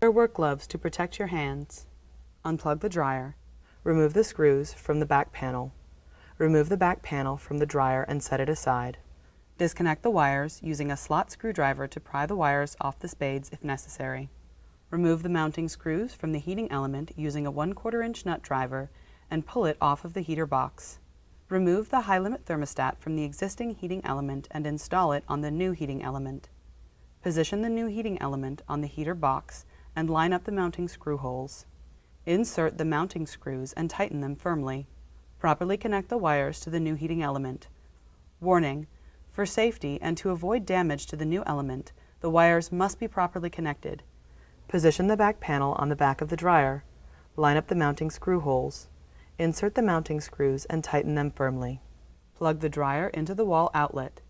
Wear work gloves to protect your hands. Unplug the dryer. Remove the screws from the back panel. Remove the back panel from the dryer and set it aside. Disconnect the wires using a slot screwdriver to pry the wires off the spades if necessary. Remove the mounting screws from the heating element using a 1/4 inch nut driver and pull it off of the heater box. Remove the high limit thermostat from the existing heating element and install it on the new heating element. Position the new heating element on the heater box and line up the mounting screw holes. Insert the mounting screws and tighten them firmly. Properly connect the wires to the new heating element. Warning: for safety and to avoid damage to the new element, the wires must be properly connected. Position the back panel on the back of the dryer. Line up the mounting screw holes. Insert the mounting screws and tighten them firmly. Plug the dryer into the wall outlet.